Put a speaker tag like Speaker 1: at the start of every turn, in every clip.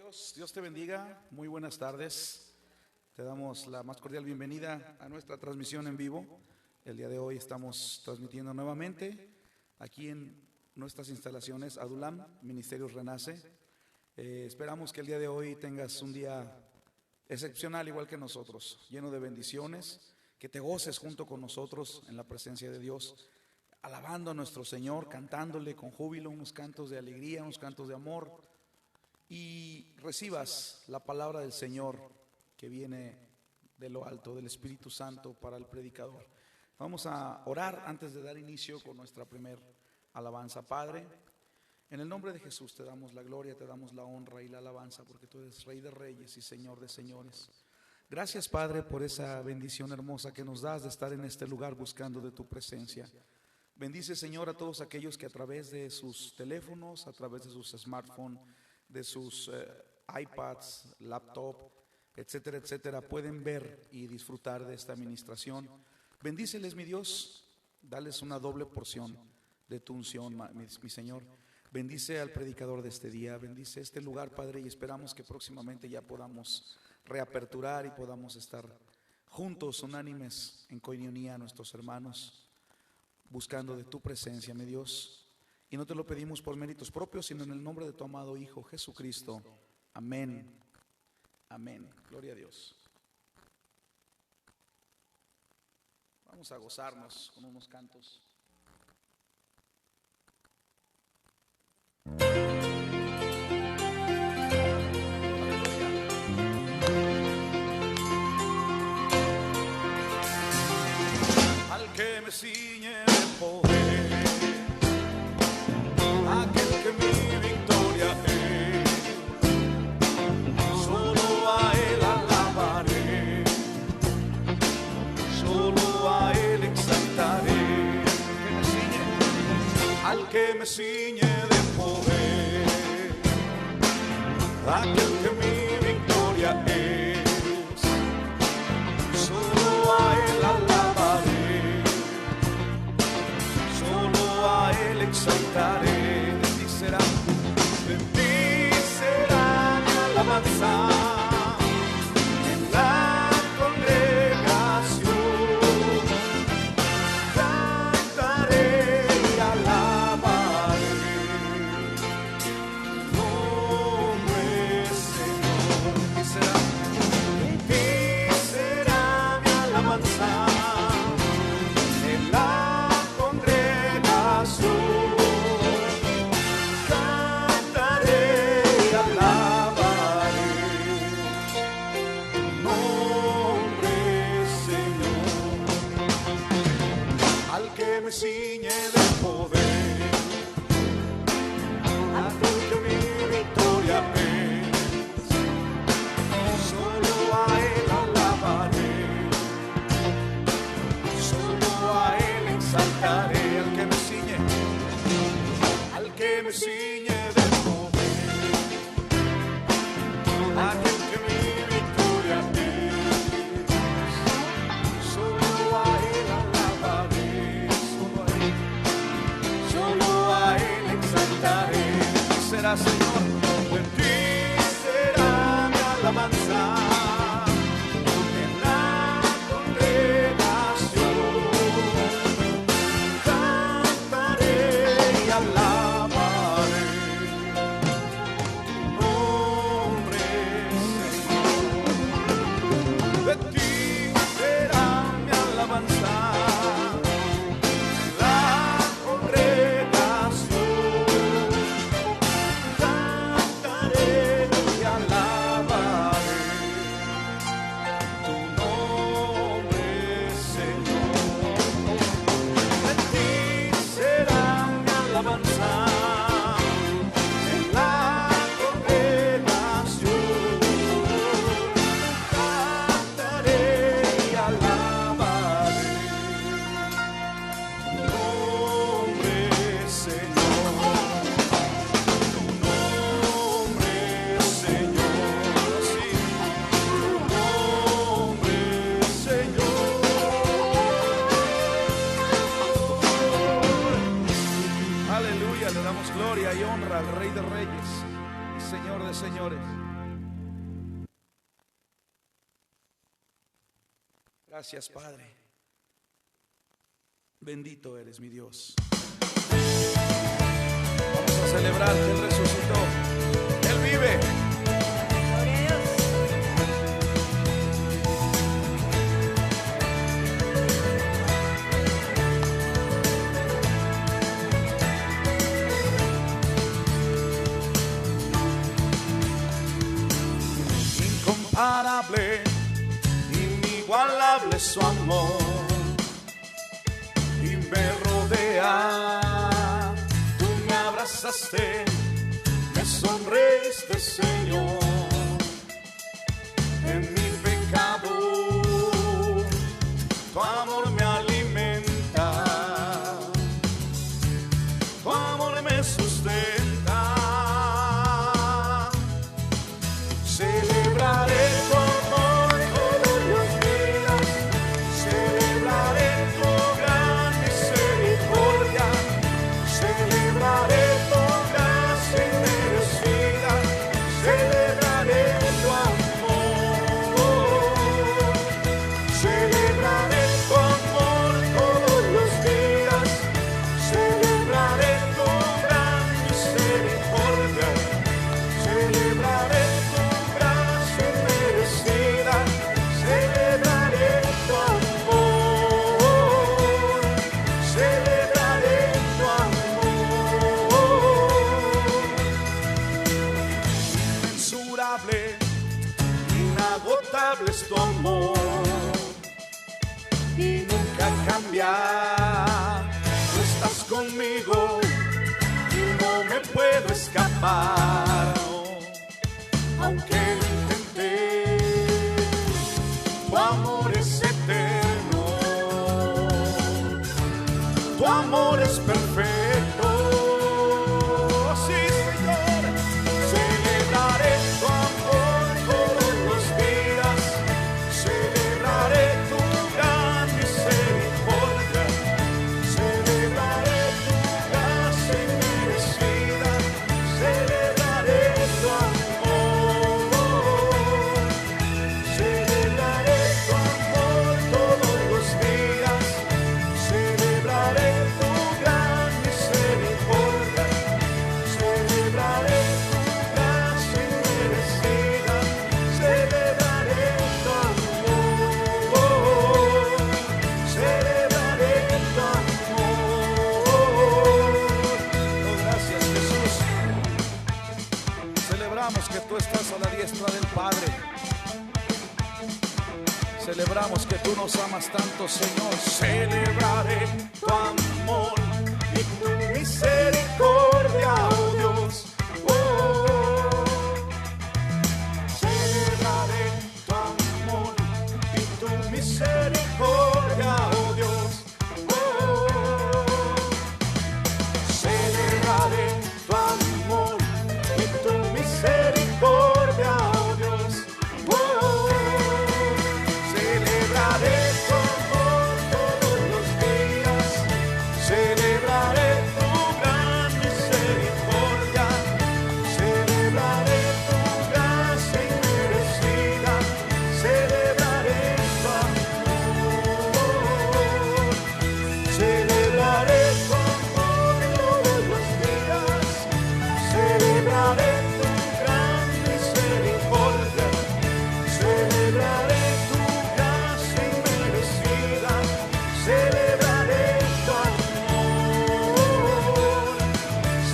Speaker 1: Dios, Dios te bendiga, muy buenas tardes. Te damos la más cordial bienvenida a nuestra transmisión en vivo. El día de hoy estamos transmitiendo nuevamente aquí en nuestras instalaciones Adulam, Ministerios Renace. Esperamos que el día de hoy tengas un día excepcional igual que nosotros, lleno de bendiciones, que te goces junto con nosotros en la presencia de Dios, alabando a nuestro Señor, cantándole con júbilo, unos cantos de alegría, unos cantos de amor, y recibas la palabra del Señor que viene de lo alto, del Espíritu Santo para el predicador. Vamos a orar antes de dar inicio con nuestra primer alabanza. Padre, en el nombre de Jesús te damos la gloria, te damos la honra y la alabanza, porque tú eres Rey de Reyes y Señor de Señores. Gracias, Padre, por esa bendición hermosa que nos das de estar en este lugar buscando de tu presencia. Bendice, Señor, a todos aquellos que a través de sus teléfonos, a través de sus smartphones, de sus iPads, laptop, etcétera, etcétera, pueden ver y disfrutar de esta administración. Bendíceles, mi Dios, dales una doble porción de tu unción, mi Señor. Bendice al predicador de este día, bendice este lugar, Padre, y esperamos que próximamente ya podamos reaperturar y podamos estar juntos, unánimes, en coinonía, nuestros hermanos, buscando de tu presencia, mi Dios. Y no te lo pedimos por méritos propios, sino en el nombre de tu amado Hijo Jesucristo. Amén. Amén. Gloria a Dios. Vamos a gozarnos con unos cantos. Al que me ciñe de poder, aquel que mi victoria es, solo a él alabaré, solo a él exaltaré. Al que me ciñe de poder, aquel que mi victoria es, solo a él alabaré, solo a él exaltaré. Bendicerá mi alabanza en la congregación, cantaré y alabaré tu nombre, Señor. Bendicerá mi alabanza en la congregación. Me ciñe de poder, aquel que mi victoria es, solo a él alabaré, solo a él exaltaré. Al que me ciñe de poder, aquel que mi victoria es, solo a él alabaré, solo a él exaltaré. Será, Señor, bendicerá mi alabanza en la congregación, cantaré y alabaré tu nombre, Señor. De ti será mi alabanza. Gloria y honra al Rey de Reyes y Señor de Señores. Gracias, Padre. Bendito eres, mi Dios. Vamos a celebrar que Él resucitó. Él vive.
Speaker 2: Gloria a
Speaker 1: Dios. Incomparable, inigualable su amor, y me rodea. Tú me abrazaste, me sonreíste, Señor, en mi pecado. Tu amor me alimenta, tu amor me sustenta. Celebraré tu amor todos los días, celebraré tu gran misericordia, celebraré tu gracia inmerecida, celebraré tu amor, celebraré tu amor todos los días, celebraré tu gran misericordia, celebraré tu gracia inmerecida, celebraré tu amor, celebraré tu amor. Inmensurable, inagotable es tu amor, y nunca cambia. Tú estás conmigo y no me puedo escapar, aunque lo intenté. Tu amor es eterno, tu amor es perfecto. Sí, Señor, celebraré tu amor todos los días, celebraré tu gran misericordia, celebraré tu gracia inmerecida, celebraré tu amor, celebraré tu amor todos los días, celebraré tu gran misericordia, celebraré tu gracia inmerecida, celebraré tu amor, celebraré tu amor. Oh, gracias, Jesús. Celebramos que tú estás a la diestra del Padre. Celebramos que tú nos amas tanto, Señor. Celebraré tu amor y tu misericordia, oh Dios. Oh, celebraré tu amor y tu misericordia, oh Dios. Oh, celebraré tu amor y tu misericordia, oh Dios. Oh, celebraré tu amor todos los días, celebraré tu gran misericordia, celebraré tu gracia inmerecida, celebraré tu amor, celebraré tu amor todos los días, celebraré tu gran misericordia, celebraré tu gracia inmerecida, celebraré tu amor,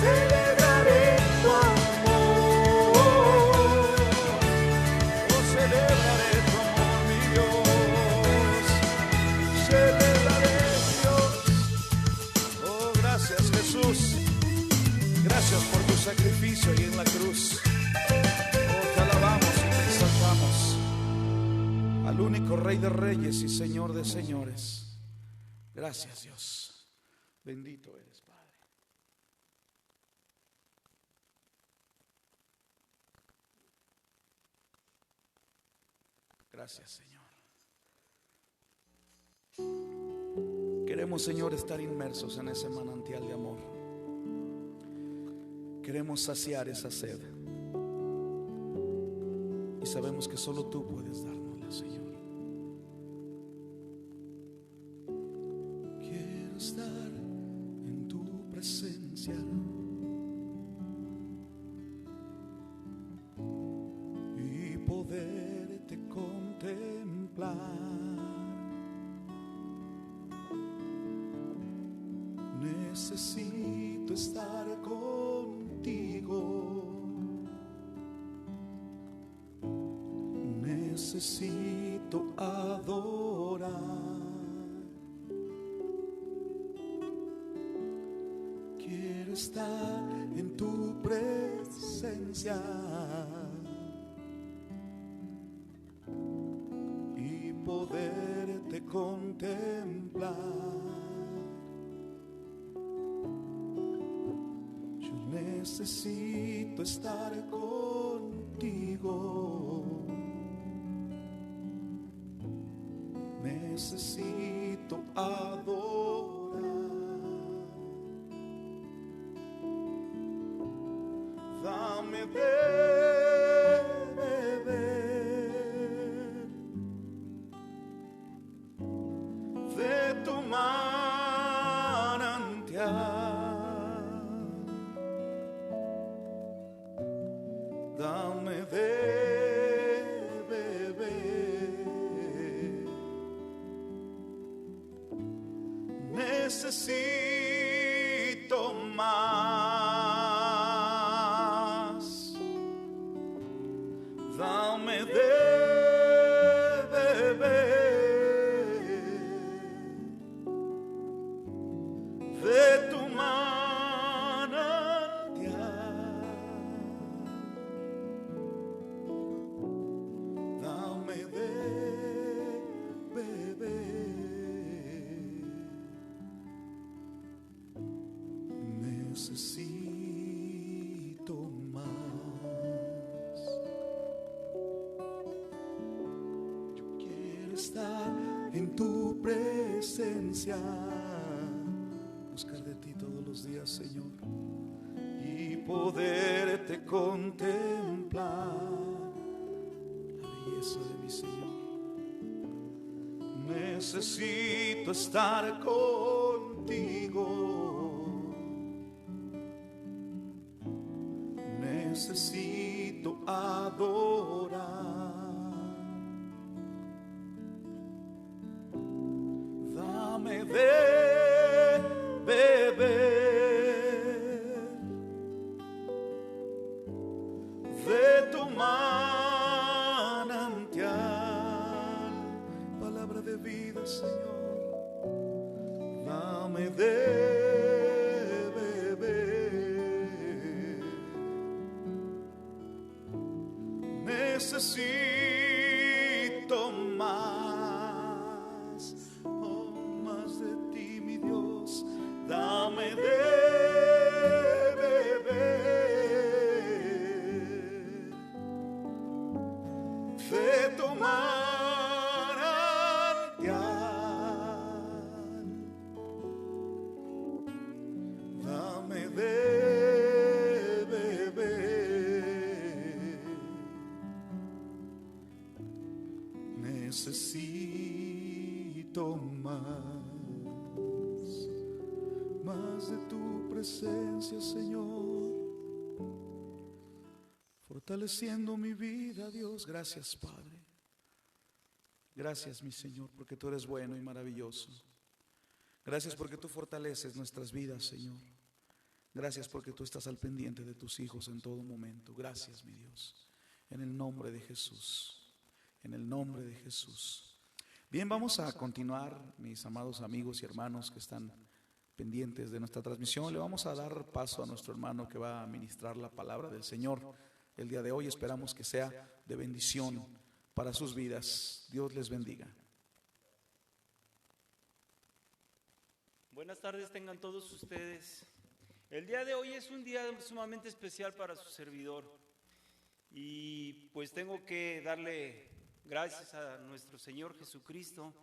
Speaker 1: celebraré tu amor. Oh, celebraré tu amor, mi Dios, celebraré, Dios. Oh, gracias, Jesús. Gracias por tu sacrificio ahí en la cruz. Oh, te alabamos y te exaltamos al único Rey de Reyes y Señor de Señores. Gracias, Dios. Bendito eres, Padre. Gracias, Señor. Queremos, Señor, estar inmersos en ese manantial de amor. Queremos saciar esa sed. Y sabemos que solo tú puedes dárnosla, Señor. estar en tu presencia y poderte contemplar. Necesito estar contigo. Necesito adorar. Quiero estar en tu presencia y poderte contemplar. Yo necesito estar contigo. Necesito adorar. Dame de beber de tu manantial. Dame de necesito más. Dame de beber de tu manantial. Dame de beber. Necesito más. Yo quiero estar en tu presencia, buscar de ti todos los días, Señor, y poderte contemplar la belleza de mi Señor. Necesito estar contigo. Necesito adorar. Dame de beber de tu manantial. Palabra de vida, Señor. Dame de necesito más, oh, más de ti, mi Dios. Dame de beber de tu manantial. Dame de necesito más de tu presencia, Señor, fortaleciendo mi vida, Dios. Gracias, Padre. Gracias, mi Señor, porque tú eres bueno y maravilloso. Gracias porque tú fortaleces nuestras vidas, Señor. Gracias porque tú estás al pendiente de tus hijos en todo momento. Gracias, mi Dios, en el nombre de Jesús. En el nombre de Jesús. Bien, vamos a continuar, mis amados amigos y hermanos que están pendientes de nuestra transmisión. Le vamos a dar paso a nuestro hermano que va a ministrar la palabra del Señor el día de hoy. Esperamos que sea de bendición para sus vidas. Dios les bendiga.
Speaker 3: Buenas tardes tengan todos ustedes. El día de hoy es un día sumamente especial para su servidor. Y pues tengo que darle gracias a nuestro Señor Jesucristo,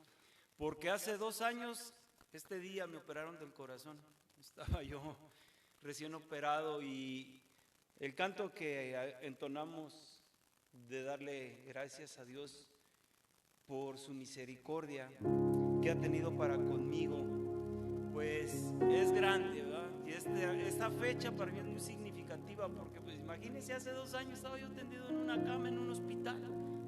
Speaker 3: porque hace 2 años, este día me operaron del corazón. Estaba yo recién operado y el canto que entonamos de darle gracias a Dios por su misericordia que ha tenido para conmigo, pues es grande, ¿verdad? Y esta fecha para mí es muy significativa porque pues imagínense, hace 2 años estaba yo tendido en una cama en un hospital,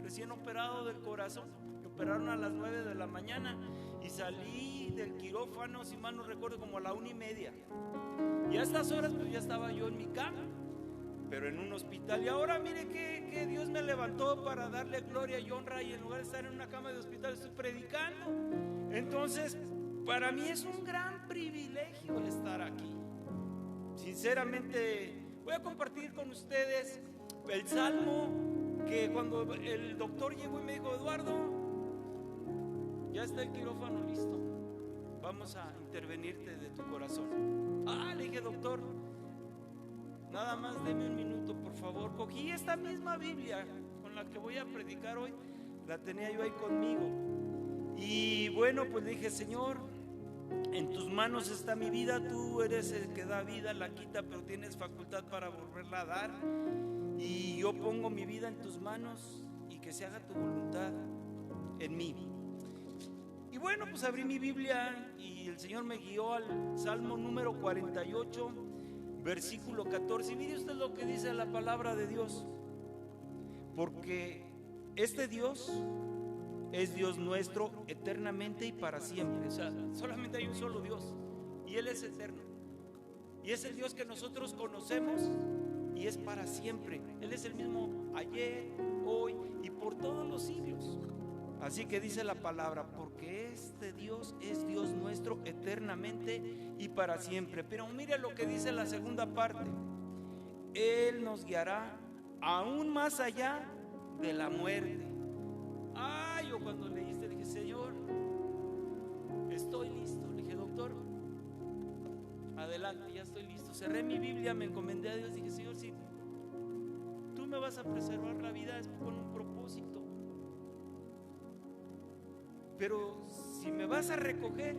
Speaker 3: recién operado del corazón. Me operaron a las 9 de la mañana y salí del quirófano, si mal no recuerdo, como a la 1:30. Y a estas horas pues ya estaba yo en mi cama, pero en un hospital. Y ahora mire que Dios me levantó para darle gloria y honra, y en lugar de estar en una cama de hospital estoy predicando. Entonces para mí es un gran privilegio estar aquí. Sinceramente voy a compartir con ustedes el salmo que cuando el doctor llegó y me dijo: Eduardo, ya está el quirófano listo, vamos a intervenirte de tu corazón. Le dije: doctor, nada más deme un minuto, por favor. Cogí esta misma Biblia con la que voy a predicar hoy, la tenía yo ahí conmigo. Y bueno, pues le dije: Señor, en tus manos está mi vida, tú eres el que da vida, la quita, pero tienes facultad para volverla a dar. Y yo pongo mi vida en tus manos y que se haga tu voluntad en mí. Y bueno, pues abrí mi Biblia y el Señor me guió al Salmo número 48, versículo 14. Y mire usted lo que dice la palabra de Dios: porque este Dios es Dios nuestro eternamente y para siempre. O sea, solamente hay un solo Dios y Él es eterno. Y es el Dios que nosotros conocemos y es para siempre. Él es el mismo ayer, hoy y por todos los siglos. Así que dice la palabra: porque este Dios es Dios nuestro eternamente y para siempre. Pero mire lo que dice la segunda parte: Él nos guiará aún más allá de la muerte. Yo cuando leíste dije: Señor, estoy listo. Le dije: doctor, adelante, ya estoy listo. Cerré mi Biblia, me encomendé a Dios, dije: Señor, si tú me vas a preservar la vida es con un propósito, pero si me vas a recoger,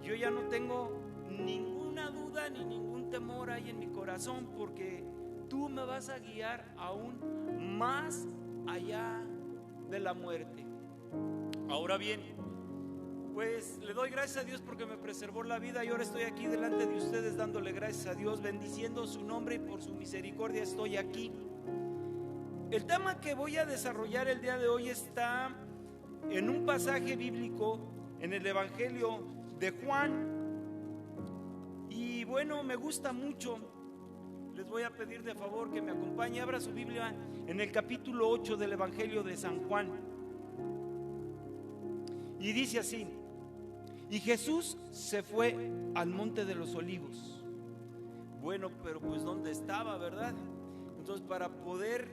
Speaker 3: yo ya no tengo ninguna duda ni ningún temor ahí en mi corazón, porque tú me vas a guiar aún más allá de la muerte. Ahora bien, pues le doy gracias a Dios porque me preservó la vida y ahora estoy aquí delante de ustedes dándole gracias a Dios, bendiciendo su nombre, y por su misericordia estoy aquí. El tema que voy a desarrollar el día de hoy está en un pasaje bíblico en el Evangelio de Juan, y bueno, me gusta mucho. Les voy a pedir de favor que me acompañe, abra su Biblia en el capítulo 8 del Evangelio de San Juan. Y dice así: y Jesús se fue al monte de los olivos. Bueno, pero pues ¿dónde estaba, verdad? Entonces, para poder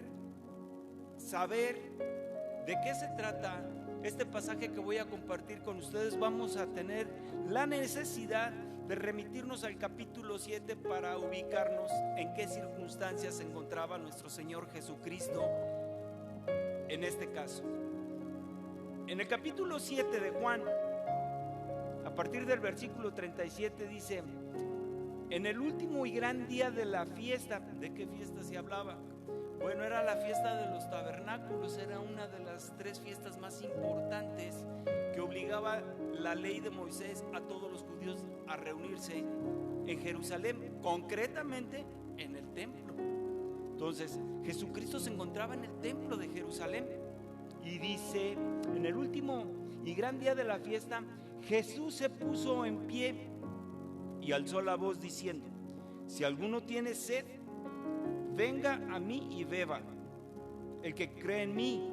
Speaker 3: saber de qué se trata este pasaje que voy a compartir con ustedes, vamos a tener la necesidad de remitirnos al capítulo 7 para ubicarnos en qué circunstancias se encontraba nuestro Señor Jesucristo en este caso. En el capítulo 7 de Juan, a partir del versículo 37 dice: en el último y gran día de la fiesta. ¿De qué fiesta se hablaba? Bueno, era la fiesta de los tabernáculos, era una de las 3 fiestas más importantes que obligaba la ley de Moisés a todos los judíos a reunirse en Jerusalén, concretamente en el templo. Entonces, Jesucristo se encontraba en el templo de Jerusalén y dice: en el último y gran día de la fiesta, Jesús se puso en pie y alzó la voz diciendo: si alguno tiene sed, venga a mí y beba. El que cree en mí,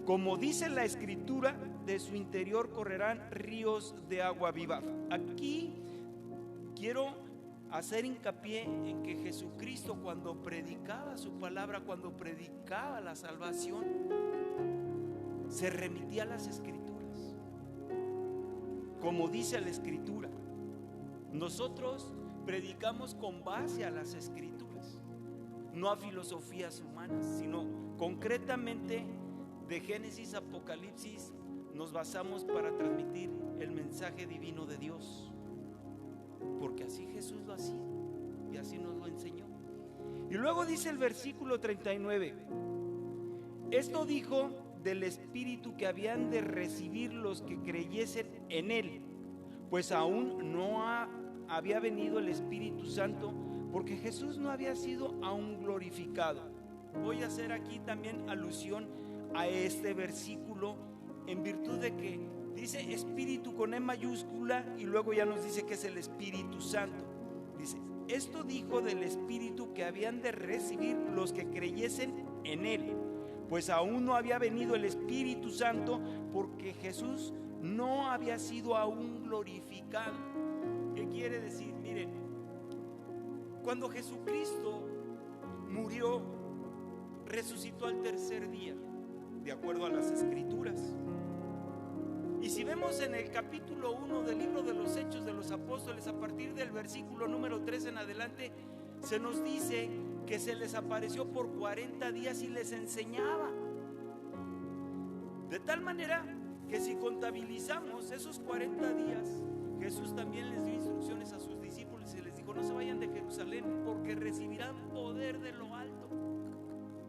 Speaker 3: como dice la Escritura, de su interior correrán ríos de agua viva. Aquí quiero hacer hincapié en que Jesucristo, cuando predicaba su palabra, cuando predicaba la salvación, se remitía a las Escrituras. Como dice la Escritura, nosotros predicamos con base a las Escrituras, no a filosofías humanas, sino concretamente de Génesis a Apocalipsis nos basamos para transmitir el mensaje divino de Dios, porque así Jesús lo hacía y así nos lo enseñó. Y luego dice el versículo 39: esto dijo del Espíritu que habían de recibir los que creyesen en Él, pues aún no había venido el Espíritu Santo, porque Jesús no había sido aún glorificado. Voy a hacer aquí también alusión a este versículo en virtud de que dice Espíritu con E mayúscula y luego ya nos dice que es el Espíritu Santo. Dice, esto dijo del Espíritu que habían de recibir los que creyesen en Él, pues aún no había venido el Espíritu Santo, porque Jesús no había sido aún glorificado. ¿Qué quiere decir? Miren, cuando Jesucristo murió, resucitó al tercer día, de acuerdo a las Escrituras. Y si vemos en el capítulo 1 del libro de los Hechos de los Apóstoles, a partir del versículo número 3 en adelante, se nos dice que se les apareció por 40 días y les enseñaba. De tal manera que si contabilizamos esos 40 días, Jesús también les dio instrucciones a sus discípulos y les dijo: no se vayan de Jerusalén, porque recibirán poder de lo alto.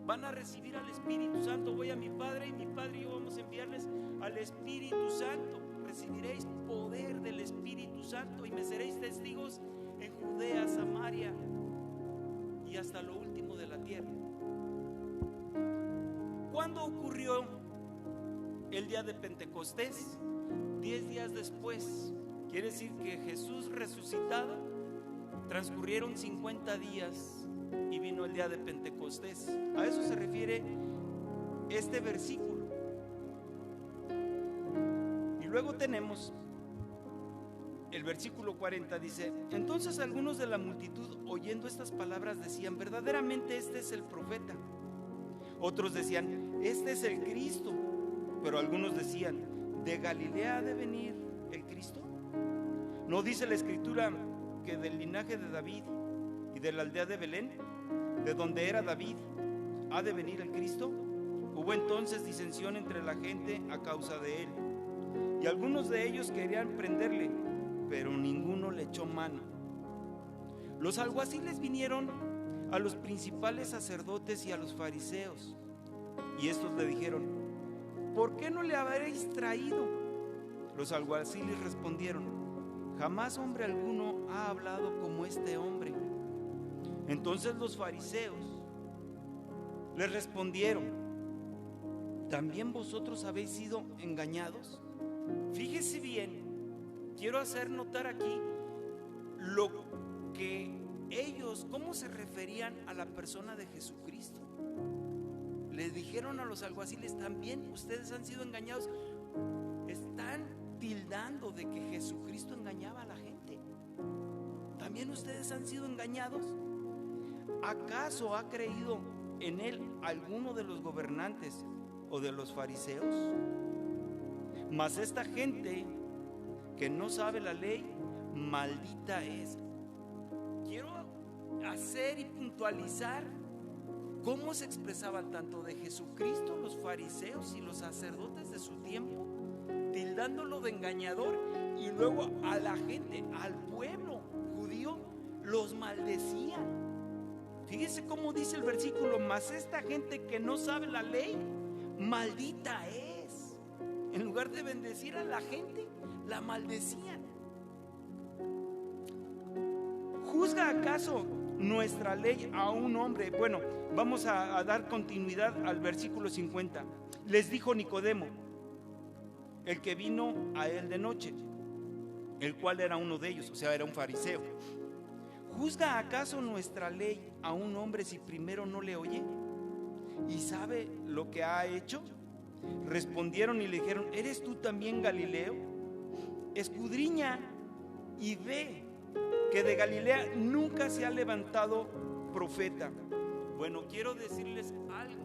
Speaker 3: Van a recibir al Espíritu Santo. Voy a mi Padre y mi Padre y yo vamos a enviarles al Espíritu Santo. Recibiréis poder del Espíritu Santo y me seréis testigos en Judea, Samaria y hasta lo último de la tierra. ¿Cuándo ocurrió el día de Pentecostés? 10 días después. Quiere decir que Jesús resucitado, transcurrieron 50 días y vino el día de Pentecostés. A eso se refiere este versículo. Y luego tenemos el versículo 40, dice: entonces algunos de la multitud, oyendo estas palabras, decían: verdaderamente este es el profeta. Otros decían: este es el Cristo. Pero algunos decían: ¿de Galilea ha de venir el Cristo? ¿No dice la Escritura que del linaje de David y de la aldea de Belén, de donde era David, ha de venir el Cristo? Hubo entonces disensión entre la gente a causa de él, y algunos de ellos querían prenderle, pero ninguno le echó mano. Los alguaciles vinieron a los principales sacerdotes y a los fariseos, y estos le dijeron: ¿por qué no le habréis traído? Los alguaciles respondieron: jamás hombre alguno ha hablado como este hombre. Entonces los fariseos les respondieron: ¿también vosotros habéis sido engañados? Fíjese bien, quiero hacer notar aquí lo que ellos, cómo se referían a la persona de Jesucristo. Les dijeron a los alguaciles: también ustedes han sido engañados. Están tildando de que Jesucristo engañaba a la gente. ¿También ustedes han sido engañados? ¿Acaso ha creído en él alguno de los gobernantes o de los fariseos? Mas esta gente que no sabe la ley, maldita es. Quiero hacer y puntualizar cómo se expresaban tanto de Jesucristo los fariseos y los sacerdotes de su tiempo, tildándolo de engañador, y luego a la gente, al pueblo judío, los maldecían. Fíjese cómo dice el versículo: mas esta gente que no sabe la ley, maldita es. En lugar de bendecir a la gente, la maldecían. ¿Juzga acaso nuestra ley a un hombre? Bueno, vamos a dar continuidad al versículo 50. Les dijo Nicodemo, el que vino a él de noche, el cual era uno de ellos, o sea, era un fariseo: ¿juzga acaso nuestra ley a un hombre si primero no le oye y sabe lo que ha hecho? Respondieron y le dijeron: ¿eres tú también Galileo? Escudriña y ve que de Galilea nunca se ha levantado profeta. Bueno, quiero decirles algo.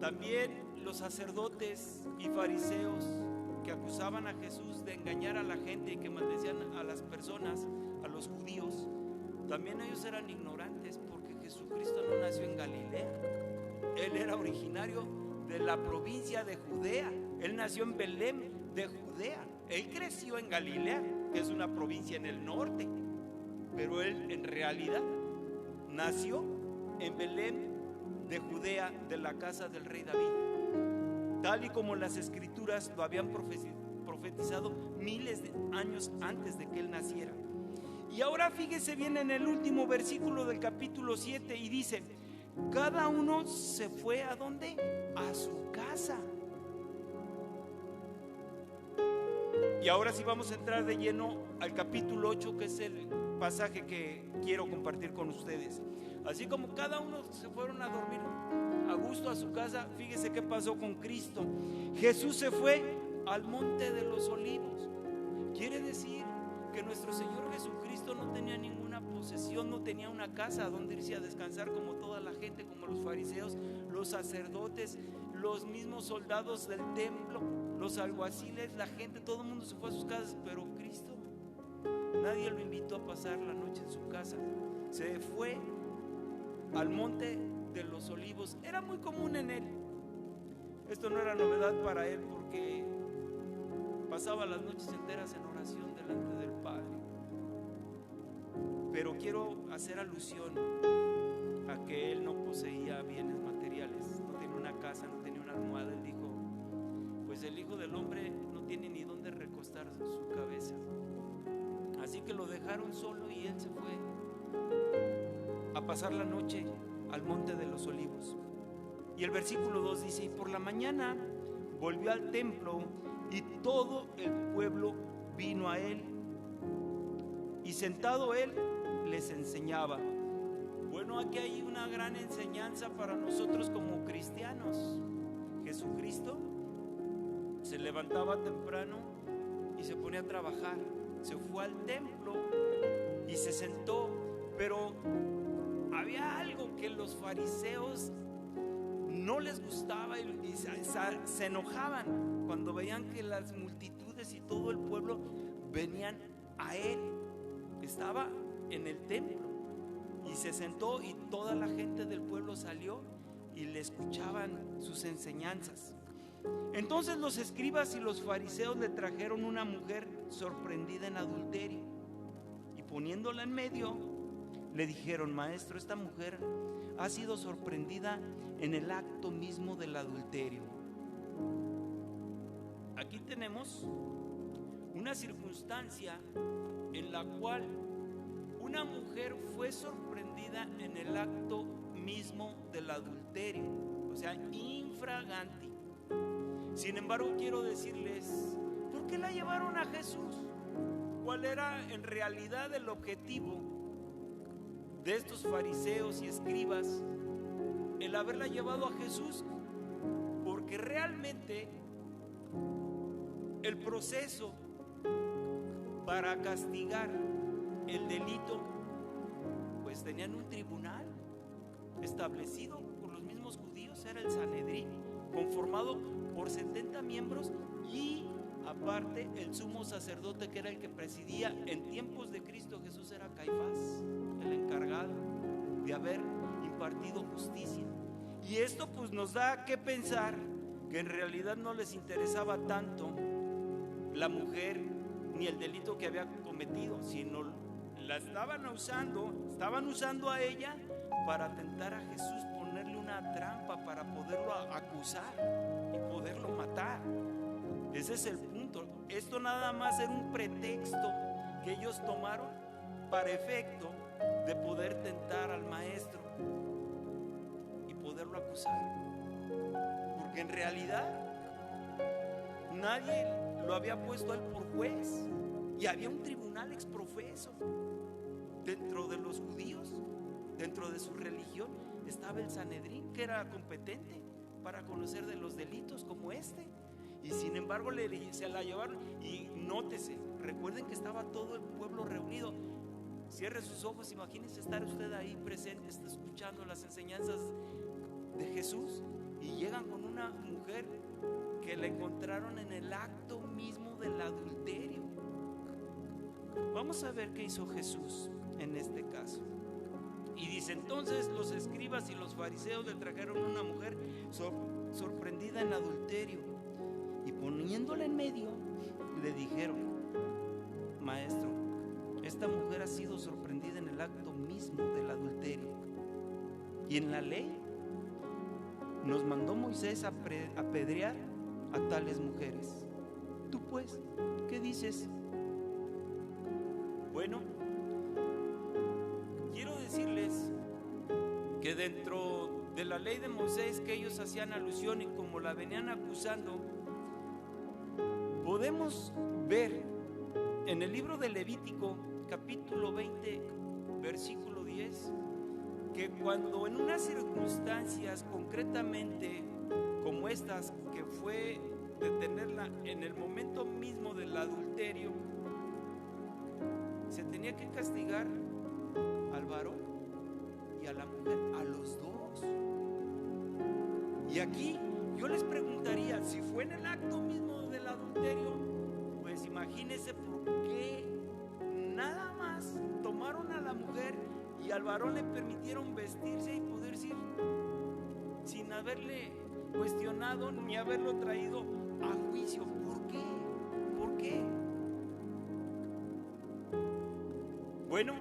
Speaker 3: También los sacerdotes y fariseos que acusaban a Jesús de engañar a la gente y que maldecían a las personas, a los judíos, también ellos eran ignorantes, porque Jesucristo no nació en Galilea. Él era originario de la provincia de Judea. Él nació en Belén de Judea. Él creció en Galilea, que es una provincia en el norte, pero él en realidad nació en Belén de Judea, de la casa del rey David, tal y como las escrituras lo habían profetizado miles de años antes de que él naciera. Y ahora fíjese bien en el último versículo del capítulo 7 y dice: cada uno se fue ¿a dónde? A su casa. Y ahora sí vamos a entrar de lleno al capítulo 8, que es el pasaje que quiero compartir con ustedes. Así como cada uno se fueron a dormir a gusto a su casa, fíjese qué pasó con Cristo. Jesús se fue al monte de los olivos. Quiere decir que nuestro Señor Jesucristo no tenía ninguna posesión, no tenía una casa donde irse a descansar como toda la gente, como los fariseos, los sacerdotes, los mismos soldados del templo, los alguaciles, la gente, todo el mundo se fue a sus casas, pero Cristo, nadie lo invitó a pasar la noche en su casa. Se fue al monte de los olivos. Era muy común en él. Esto no era novedad para él, porque pasaba las noches enteras en oración delante del Padre. Pero quiero hacer alusión a que él no poseía bienes materiales, no tenía una casa, no tenía una almohada. Él dijo: pues el Hijo del Hombre no tiene ni dónde recostar su cabeza. Así que lo dejaron solo y él se fue a pasar la noche al monte de los olivos. Y el versículo 2 dice: y por la mañana volvió al templo y todo el pueblo vino a él, y sentado él les enseñaba. Bueno, aquí hay una gran enseñanza para nosotros como cristianos. Jesucristo se levantaba temprano y se ponía a trabajar. Se fue al templo y se sentó, pero había algo que los fariseos no les gustaba y se enojaban cuando veían que las multitudes y todo el pueblo venían a él. Estaba en el templo y se sentó, y toda la gente del pueblo salió y le escuchaban sus enseñanzas. Entonces los escribas y los fariseos le trajeron una mujer sorprendida en adulterio, y poniéndola en medio le dijeron: maestro, esta mujer ha sido sorprendida en el acto mismo del adulterio. Aquí tenemos una circunstancia en la cual una mujer fue sorprendida en el acto mismo del adulterio, o sea, infraganti. Sin embargo, quiero decirles, ¿por qué la llevaron a Jesús? ¿Cuál era en realidad el objetivo de estos fariseos y escribas el haberla llevado a Jesús? Porque realmente el proceso para castigar el delito, pues tenían un tribunal establecido por los mismos judíos, era el Sanedrín, conformado por 70 miembros, y aparte el sumo sacerdote, que era el que presidía en tiempos de Cristo Jesús, era Caifás, el encargado de haber impartido justicia. Y esto pues nos da que pensar que en realidad no les interesaba tanto la mujer ni el delito que había cometido, sino la estaban usando a ella para tentar a Jesús, ponerle una trampa para poderlo acusar y poderlo matar. Ese es el punto. Esto nada más era un pretexto que ellos tomaron para efecto de poder tentar al maestro y poderlo acusar, porque en realidad nadie lo había puesto a él por juez, y había un tribunal exprofeso dentro de los judíos. Dentro de su religión estaba el Sanedrín, que era competente para conocer de los delitos como este. Y sin embargo se la llevaron. Y nótese, recuerden que estaba todo el pueblo reunido. Cierre sus ojos, imagínense estar usted ahí presente, escuchando las enseñanzas de Jesús, y llegan con una mujer que la encontraron en el acto mismo del adulterio. Vamos a ver qué hizo Jesús en este caso. Y dice: entonces los escribas y los fariseos le trajeron una mujer sorprendida en adulterio, y poniéndola en medio le dijeron: maestro, esta mujer ha sido sorprendida en el acto mismo del adulterio, y en la ley nos mandó Moisés a apedrear a tales mujeres. tú pues, ¿qué dices? Bueno, quiero decirles que dentro de la ley de Moisés que ellos hacían alusión y como la venían acusando, podemos ver en el libro de Levítico, capítulo 20, versículo 10, que cuando en unas circunstancias concretamente como estas, que fue detenerla en el momento mismo del adulterio, se tenía que castigar al varón y a la mujer, a los dos. Y aquí yo les preguntaría, si fue en el acto mismo del adulterio, pues imagínense por qué nada más tomaron a la mujer y al varón le permitieron vestirse y poderse ir sin haberle cuestionado ni haberlo traído a juicio. ¿Por qué? ¿Por qué? Bueno,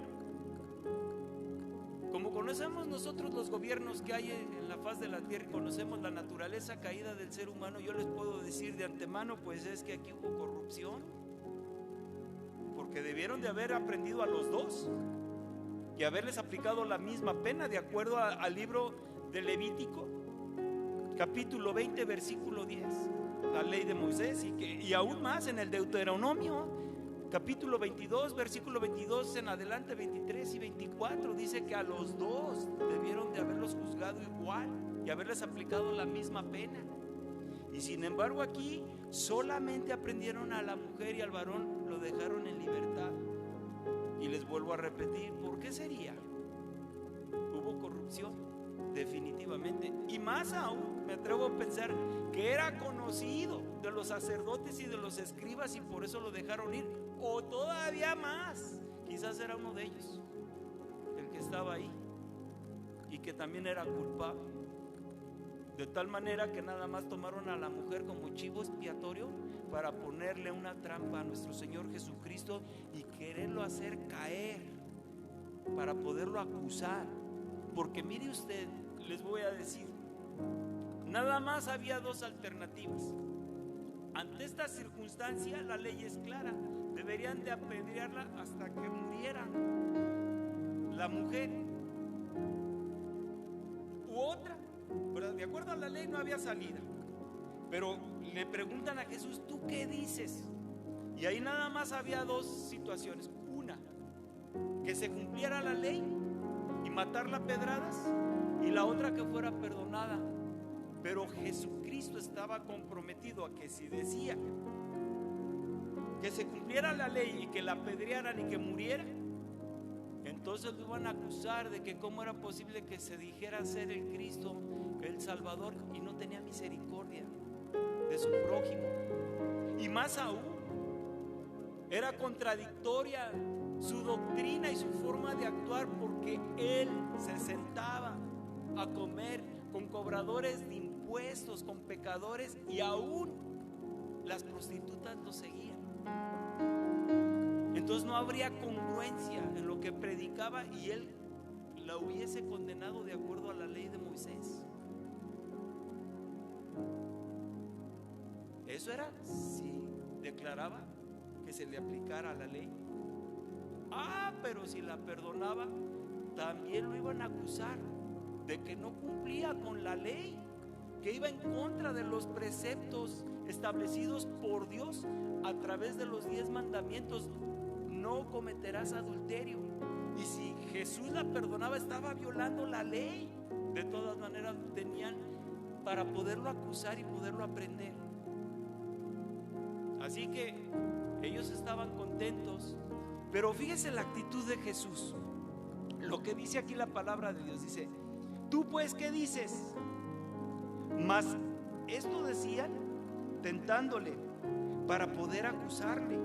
Speaker 3: como conocemos nosotros los gobiernos que hay en la faz de la tierra y conocemos la naturaleza caída del ser humano, yo les puedo decir de antemano, pues es que aquí hubo corrupción, porque debieron de haber aprendido a los dos y haberles aplicado la misma pena de acuerdo al libro de Levítico, capítulo 20, versículo 10, la ley de Moisés, y aún más en el Deuteronomio, capítulo 22, versículo 22 en adelante, 23 y 24, dice que a los dos debieron de haberlos juzgado igual y haberles aplicado la misma pena. Y sin embargo aquí solamente aprendieron a la mujer y al varón lo dejaron en libertad. Y les vuelvo a repetir, ¿por qué sería? Hubo corrupción, definitivamente. Y más aún, me atrevo a pensar que era conocido de los sacerdotes y de los escribas y por eso lo dejaron ir. O todavía más, quizás era uno de ellos, el que estaba ahí y que también era culpable. De tal manera que nada más tomaron a la mujer como chivo expiatorio para ponerle una trampa a nuestro Señor Jesucristo y quererlo hacer caer, para poderlo acusar. Porque mire usted, les voy a decir, nada más había dos alternativas. Ante esta circunstancia la ley es clara, deberían de apedrearla hasta que muriera la mujer. U otra, ¿verdad? De acuerdo a la ley no había salida, pero le preguntan a Jesús, ¿tú qué dices? Y ahí nada más había dos situaciones. Una, que se cumpliera la ley y matarla a pedradas, y la otra, que fuera perdonada. Pero Jesucristo estaba comprometido a que si decía que se cumpliera la ley y que la apedrearan y que muriera, entonces lo iban a acusar de que cómo era posible que se dijera ser el Cristo, el Salvador, y no tenía misericordia de su prójimo. Y más aún, era contradictoria su doctrina y su forma de actuar, porque él se sentaba a comer con cobradores de impuestos, con pecadores, y aún las prostitutas lo seguían. Entonces no habría congruencia en lo que predicaba y él la hubiese condenado de acuerdo a la ley de Moisés. Eso era si declaraba que se le aplicara la ley. Pero si la perdonaba, también lo iban a acusar de que no cumplía con la ley, que iba en contra de los preceptos establecidos por Dios a través de los 10 mandamientos. No cometerás adulterio. Y si Jesús la perdonaba, estaba violando la ley. De todas maneras tenían para poderlo acusar y poderlo aprender. Así que ellos estaban contentos. Pero fíjese la actitud de Jesús. Lo que dice aquí la palabra de Dios, dice: ¿tú pues qué dices? Mas esto decían tentándole para poder acusarle.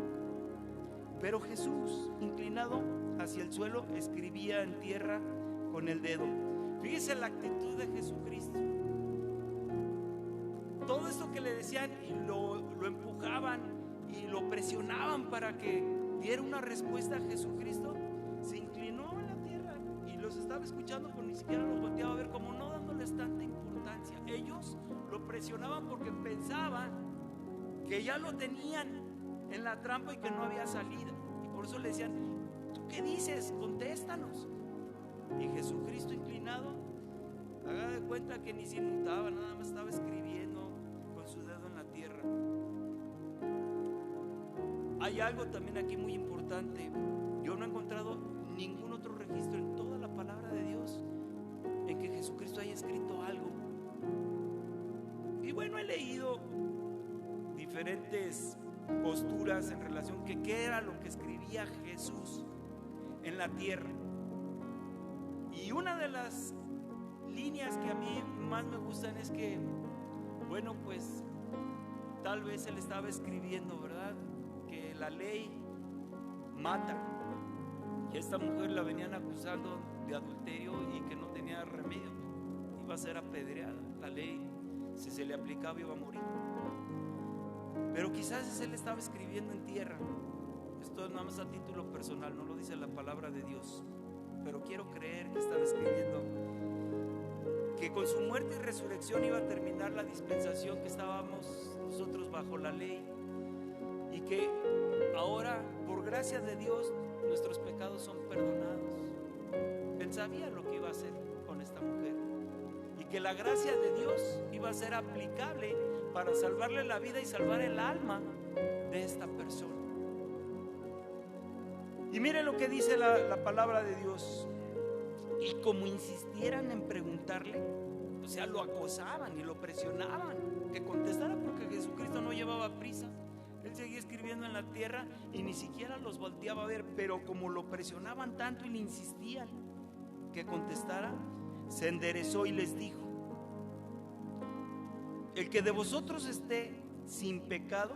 Speaker 3: Pero Jesús, inclinado hacia el suelo, escribía en tierra con el dedo. Fíjese la actitud de Jesucristo. Todo esto que le decían y lo empujaban y lo presionaban para que diera una respuesta a Jesucristo, se inclinó en la tierra y los estaba escuchando, pero ni siquiera los volteaba a ver, como no dándoles tanta importancia. Ellos lo presionaban porque pensaban que ya lo tenían en la trampa y que no había salida. Y por eso le decían: ¿tú qué dices? Contéstanos. Y Jesucristo, inclinado, haga de cuenta que ni se inmutaba, nada más estaba escribiendo con su dedo en la tierra. Hay algo también aquí muy importante. Yo no he encontrado ningún otro registro en toda la palabra de Dios en que Jesucristo haya escrito algo. Y bueno, he leído diferentes posturas en relación que qué era lo que escribía Jesús en la tierra. Y una de las líneas que a mí más me gustan es que, bueno, pues tal vez él estaba escribiendo, ¿verdad?, que la ley mata, y a esta mujer la venían acusando de adulterio y que no tenía remedio, iba a ser apedreada. La ley, si se le aplicaba, iba a morir. Pero quizás él estaba escribiendo en tierra. Esto es nada más a título personal, no lo dice la palabra de Dios, pero quiero creer que estaba escribiendo que con su muerte y resurrección iba a terminar la dispensación que estábamos nosotros bajo la ley, y que ahora, por gracia de Dios, nuestros pecados son perdonados. Él sabía lo que iba a hacer con esta mujer, y que la gracia de Dios iba a ser aplicable para salvarle la vida y salvar el alma de esta persona. Y mire lo que dice la palabra de Dios. Y como insistieran en preguntarle, o sea, lo acosaban y lo presionaban que contestara, porque Jesucristo no llevaba prisa. Él seguía escribiendo en la tierra y ni siquiera los volteaba a ver. Pero como lo presionaban tanto y le insistían que contestara, se enderezó y les dijo: el que de vosotros esté sin pecado,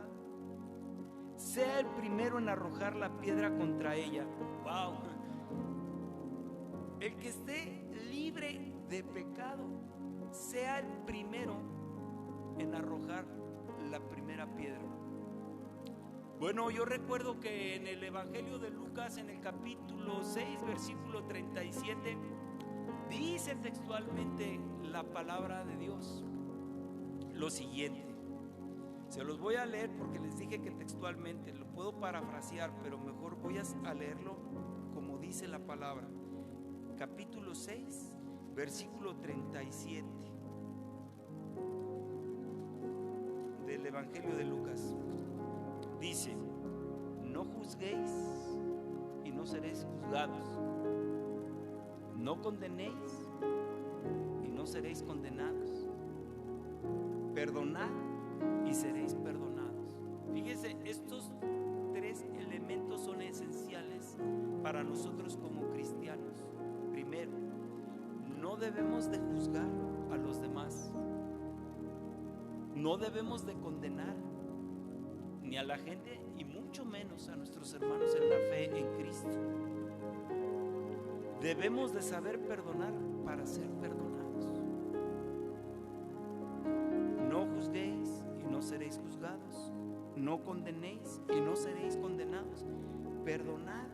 Speaker 3: sea el primero en arrojar la piedra contra ella. Wow. El que esté libre de pecado, sea el primero en arrojar la primera piedra. Bueno, yo recuerdo que en el Evangelio de Lucas, en el capítulo 6, versículo 37, dice textualmente la palabra de Dios lo siguiente. Se los voy a leer porque les dije que textualmente, lo puedo parafrasear, pero mejor voy a leerlo como dice la palabra. Capítulo 6, versículo 37 del Evangelio de Lucas. Dice: no juzguéis y no seréis juzgados, no condenéis y no seréis condenados, perdonad y seréis perdonados. Fíjese, estos tres elementos son esenciales para nosotros como cristianos. Primero, no debemos de juzgar a los demás, no debemos de condenar ni a la gente y mucho menos a nuestros hermanos en la fe en Cristo. Debemos de saber perdonar para ser perdonados. No juzguéis y no seréis juzgados, no condenéis y no seréis condenados, perdonad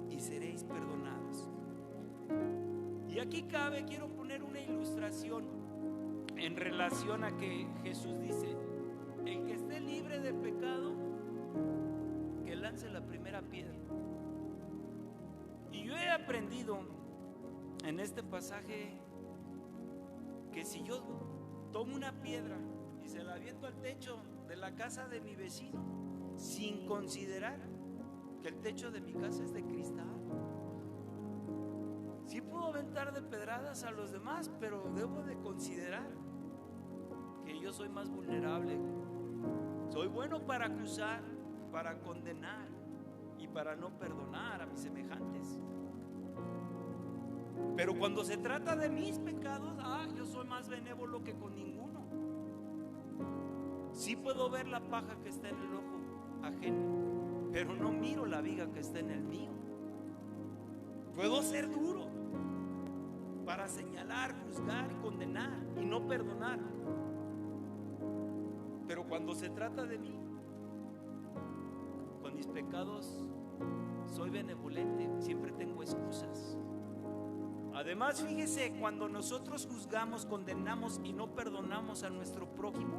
Speaker 3: y seréis perdonados. Y aquí quiero poner una ilustración en relación a que Jesús dice: el que esté libre de pecado, que lance la primera piedra. Y yo he aprendido en este pasaje que si yo tomo una piedra y se la aviento al techo de la casa de mi vecino, sin considerar que el techo de mi casa es de cristal, sí puedo aventar de pedradas a los demás, pero debo de considerar que yo soy más vulnerable. Soy bueno para acusar, para condenar y para no perdonar a mis semejantes. Pero cuando se trata de mis pecados, yo soy más benévolo que con ninguno. Sí puedo ver la paja que está en el ojo ajeno, pero no miro la viga que está en el mío. Puedo ser duro para señalar, juzgar y condenar y no perdonar. Pero cuando se trata de mí, con mis pecados, soy benevolente, siempre tengo excusas. Además, fíjese, cuando nosotros juzgamos, condenamos y no perdonamos a nuestro prójimo,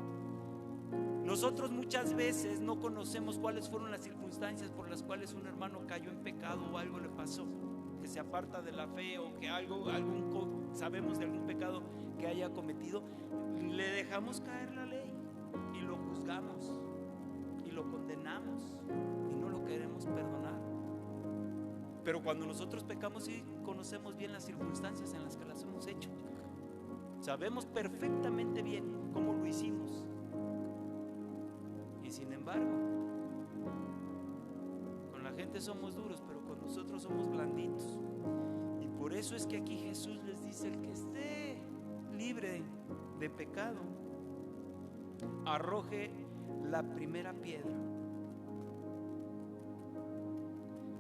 Speaker 3: Nosotros muchas veces no conocemos cuáles fueron las circunstancias por las cuales un hermano cayó en pecado o algo le pasó, que se aparta de la fe o que sabemos de algún pecado que haya cometido. Le dejamos caer la ley y lo juzgamos y lo condenamos y no lo queremos perdonar. Pero cuando nosotros pecamos, sí conocemos bien las circunstancias en las que las hemos hecho. Sabemos perfectamente bien cómo lo hicimos. Y sin embargo, con la gente somos duros, pero con nosotros somos blanditos. Y por eso es que aquí Jesús les dice: el que esté libre de pecado, arroje la primera piedra.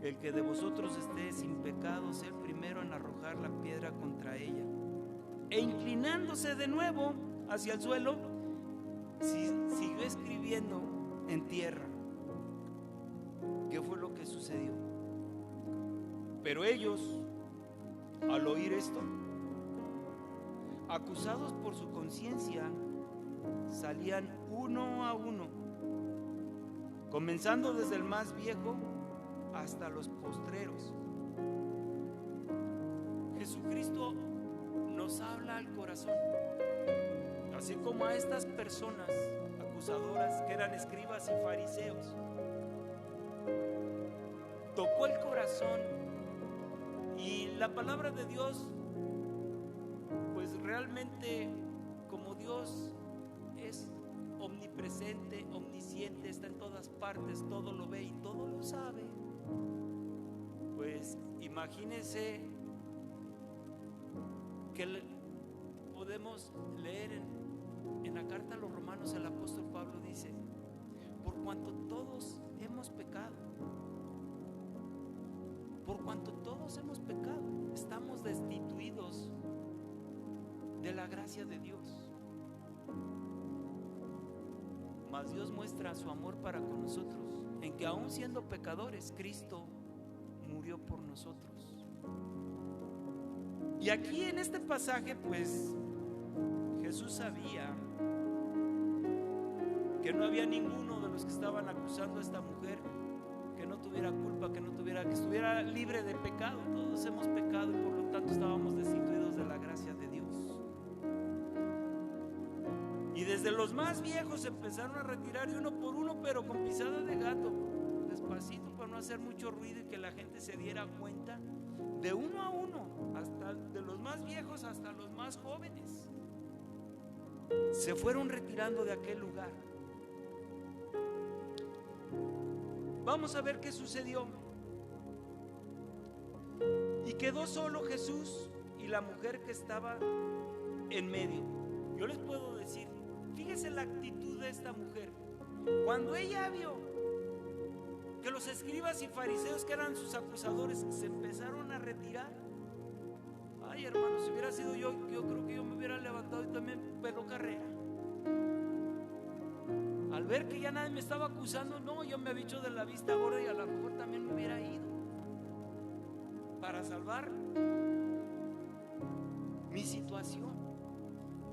Speaker 3: El que de vosotros esté sin pecado, sea el primero en arrojar la piedra contra ella. E inclinándose de nuevo hacia el suelo, siguió escribiendo en tierra. ¿Qué fue lo que sucedió? Pero ellos, al oír esto, acusados por su conciencia, salían uno a uno, comenzando desde el más viejo hasta los postreros. Jesucristo nos habla al corazón, así como a estas personas acusadoras que eran escribas y fariseos. Tocó el corazón, y la palabra de Dios, pues realmente, como Dios es omnipresente, omnisciente, está en todas partes, todo lo ve y todo lo sabe, pues imagínense que podemos leer en la carta a los Romanos. El apóstol Pablo dice: por cuanto todos hemos pecado, estamos destituidos de la gracia de Dios. Mas Dios muestra su amor para con nosotros en que, aun siendo pecadores, Cristo murió por nosotros. Y aquí en este pasaje, pues Jesús sabía que no había ninguno de los que estaban acusando a esta mujer que no tuviera culpa, que estuviera libre de pecado. Todos hemos pecado y por lo tanto estábamos destituidos de la gracia de Dios. Y desde los más viejos empezaron a retirar, y uno por uno, pero con pisada de gato, despacito, para no hacer mucho ruido y que la gente se diera cuenta. De uno a uno, hasta de los más viejos hasta los más jóvenes, se fueron retirando de aquel lugar. Vamos a ver qué sucedió. Y quedó solo Jesús y la mujer que estaba en medio. Yo les puedo decir, fíjese la actitud de esta mujer. Cuando ella vio que los escribas y fariseos, que eran sus acusadores, se empezaron a retirar, ay, hermano, si hubiera sido yo creo que yo me hubiera levantado y también pelo carrera. Al ver que ya nadie me estaba acusando, no, yo me había hecho de la vista gorda y a lo mejor también me hubiera ido para salvar mi situación.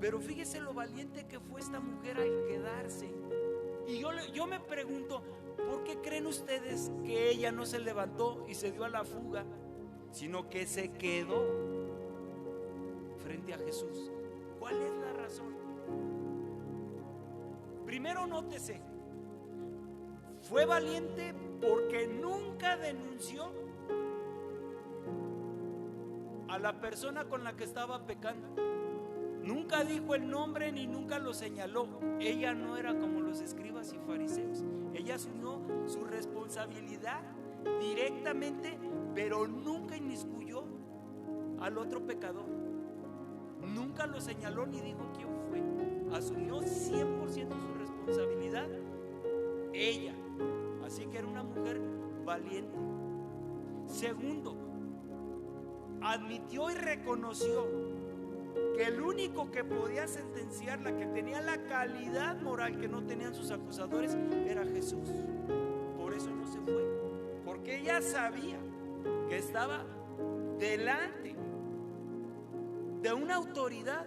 Speaker 3: Pero fíjese lo valiente que fue esta mujer al quedarse. Y yo me pregunto, ¿por qué creen ustedes que ella no se levantó y se dio a la fuga, sino que se quedó frente a Jesús? ¿Cuál es la razón? Primero, nótese, fue valiente porque nunca denunció a la persona con la que estaba pecando. Nunca dijo el nombre ni nunca lo señaló. Ella no era como los escribas y fariseos. Ella asumió su responsabilidad directamente, pero nunca inmiscuyó al otro pecador. Nunca lo señaló ni dijo quién fue. Asumió 100% su responsabilidad ella. Así que era una mujer valiente. Segundo, admitió y reconoció que el único que podía sentenciarla, que tenía la calidad moral que no tenían sus acusadores, era Jesús. Por eso no se fue, porque ella sabía que estaba delante de una autoridad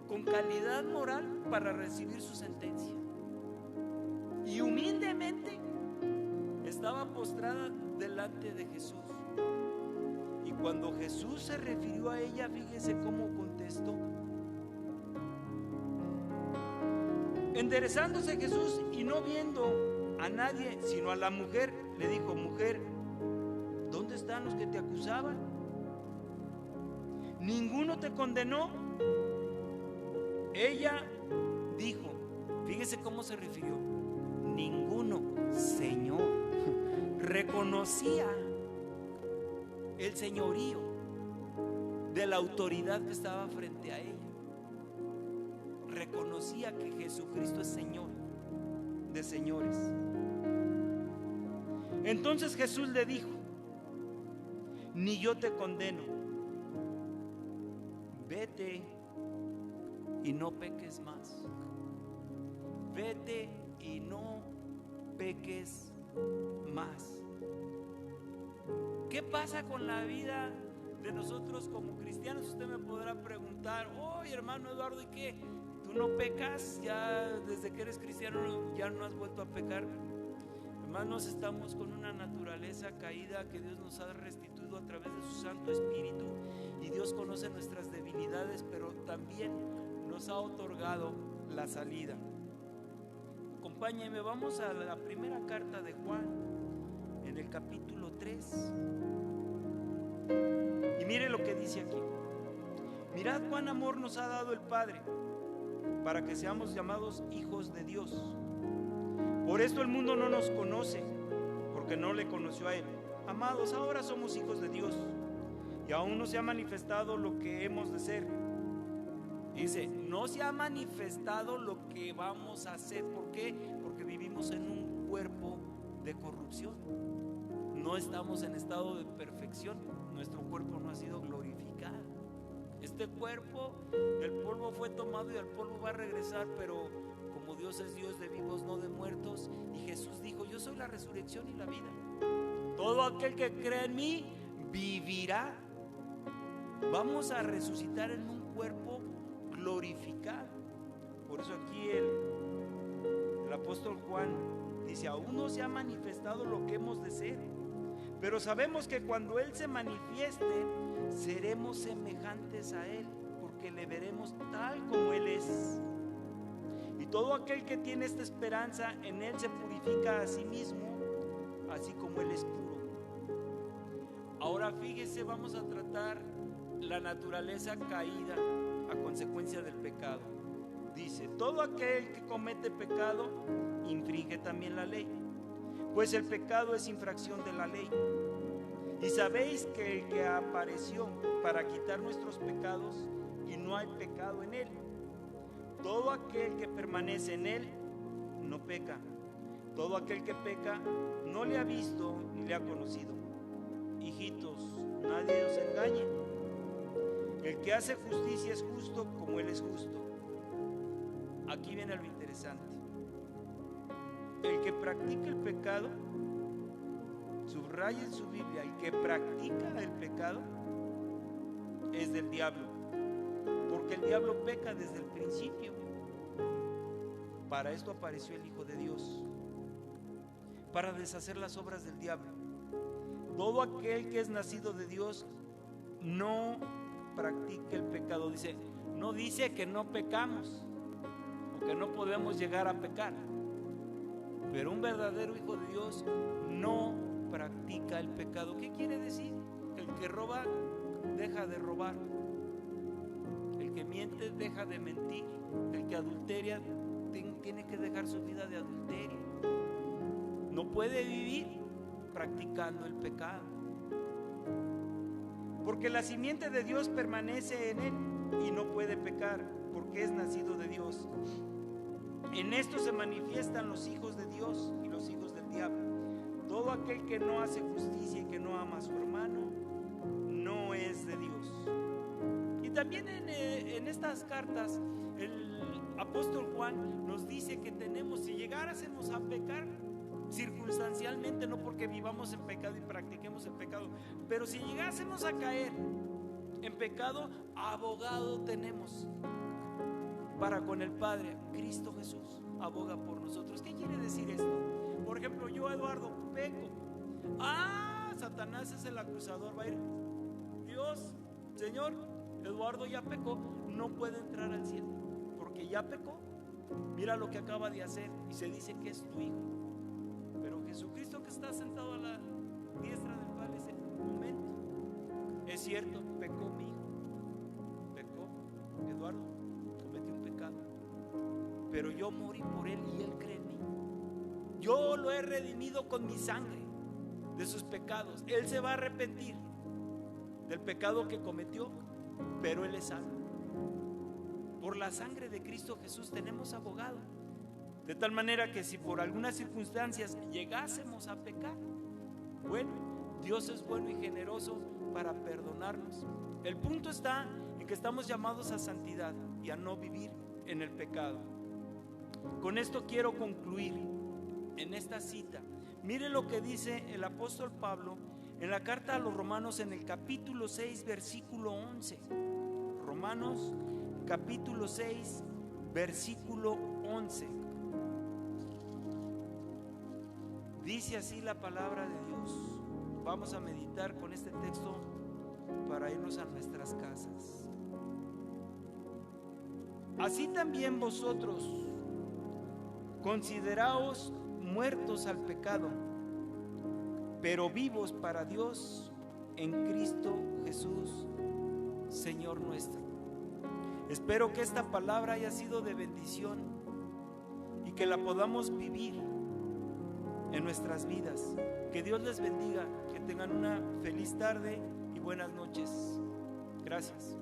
Speaker 3: con calidad moral para recibir su sentencia. y humildemente estaba postrada delante de Jesús. Y cuando Jesús se refirió a ella, fíjese cómo contestó. Enderezándose Jesús y no viendo a nadie sino a la mujer, le dijo: mujer, ¿dónde están los que te acusaban? ¿Ninguno te condenó? Ella dijo, fíjese cómo se refirió: ninguno, Señor. Reconocía el señorío de la autoridad que estaba frente a ella. Reconocía que Jesucristo es Señor de señores. Entonces Jesús le dijo: ni yo te condeno, vete y no peques más. Vete y no peques más. ¿Qué pasa con la vida de nosotros como cristianos? Usted me podrá preguntar: oye, hermano Eduardo, ¿y qué? ¿Tú no pecas? Ya desde que eres cristiano ya no has vuelto a pecar. Hermanos, estamos con una naturaleza caída que Dios nos ha restituido a través de su Santo Espíritu, y Dios conoce nuestras debilidades, pero también nos ha otorgado la salida. Acompáñenme, vamos a la primera carta de Juan, en el capítulo 3. Y mire lo que dice aquí: mirad cuán amor nos ha dado el Padre, para que seamos llamados hijos de Dios. Por esto el mundo no nos conoce, porque no le conoció a Él. Amados, ahora somos hijos de Dios, y aún no se ha manifestado lo que hemos de ser. Dice, no se ha manifestado lo que vamos a hacer. ¿Por qué? Porque vivimos en un cuerpo de corrupción. No estamos en estado de perfección. Nuestro cuerpo no ha sido glorificado. Este cuerpo, el polvo fue tomado y al polvo va a regresar, pero como Dios es Dios de vivos, no de muertos, y Jesús dijo: yo soy la resurrección y la vida. Todo aquel que cree en mí vivirá. Vamos a resucitar en un cuerpo glorificado. Por eso aquí el apóstol Juan dice: aún no se ha manifestado lo que hemos de ser, pero sabemos que cuando Él se manifieste, seremos semejantes a Él, porque le veremos tal como Él es. Y todo aquel que tiene esta esperanza en Él se purifica a sí mismo, así como Él es puro. Ahora fíjese, vamos a tratar la naturaleza caída a consecuencia del pecado. Dice: todo aquel que comete pecado infringe también la ley, pues el pecado es infracción de la ley. Y sabéis que el que apareció para quitar nuestros pecados, y no hay pecado en él. Todo aquel que permanece en él no peca. Todo aquel que peca no le ha visto ni le ha conocido. Hijitos, nadie os engañe. El que hace justicia es justo como Él es justo. Aquí viene lo interesante. El que practica el pecado, subraya en su Biblia, el que practica el pecado es del diablo, porque el diablo peca desde el principio. Para esto apareció el Hijo de Dios, para deshacer las obras del diablo. Todo aquel que es nacido de Dios no practica el pecado. Dice, no dice que no pecamos o que no podemos llegar a pecar, pero un verdadero hijo de Dios no practica el pecado. ¿Qué quiere decir? El que roba deja de robar, el que miente deja de mentir, el que adulteria tiene que dejar su vida de adulterio. No puede vivir practicando el pecado, porque la simiente de Dios permanece en él y no puede pecar, porque es nacido de Dios. En esto se manifiestan los hijos de Dios y los hijos del diablo. Todo aquel que no hace justicia y que no ama a su hermano no es de Dios. Y también en estas cartas el apóstol Juan nos dice que tenemos, si llegáramos a pecar circunstancialmente, no porque vivamos en pecado y practiquemos el pecado, pero si llegásemos a caer en pecado, abogado tenemos para con el Padre, Cristo Jesús. aboga por nosotros. ¿Qué quiere decir esto? Por ejemplo, yo, Eduardo, peco. Satanás es el acusador. Va a ir, Dios, Señor, Eduardo ya pecó, no puede entrar al cielo, porque ya pecó. Mira lo que acaba de hacer y se dice que es tu hijo. Pero Jesucristo, que está sentado a la diestra del Padre, dice: momento, es cierto, pecó mi hijo, pecó Eduardo, cometió un pecado, pero yo morí por él y él cree en mí. Yo lo he redimido con mi sangre de sus pecados. Él se va a arrepentir del pecado que cometió, pero él es salvo. Por la sangre de Cristo Jesús tenemos abogado. De tal manera que si por algunas circunstancias llegásemos a pecar, bueno, Dios es bueno y generoso para perdonarnos. El punto está en que estamos llamados a santidad y a no vivir en el pecado. Con esto quiero concluir en esta cita. Mire lo que dice el apóstol Pablo en la carta a los Romanos, en el capítulo 6, versículo 11. Romanos capítulo 6, versículo 11. Dice así la palabra de Dios. Vamos a meditar con este texto para irnos a nuestras casas. Así también vosotros consideraos muertos al pecado, pero vivos para Dios en Cristo Jesús, Señor nuestro. Espero que esta palabra haya sido de bendición y que la podamos vivir en nuestras vidas. Que Dios les bendiga, que tengan una feliz tarde y buenas noches. Gracias.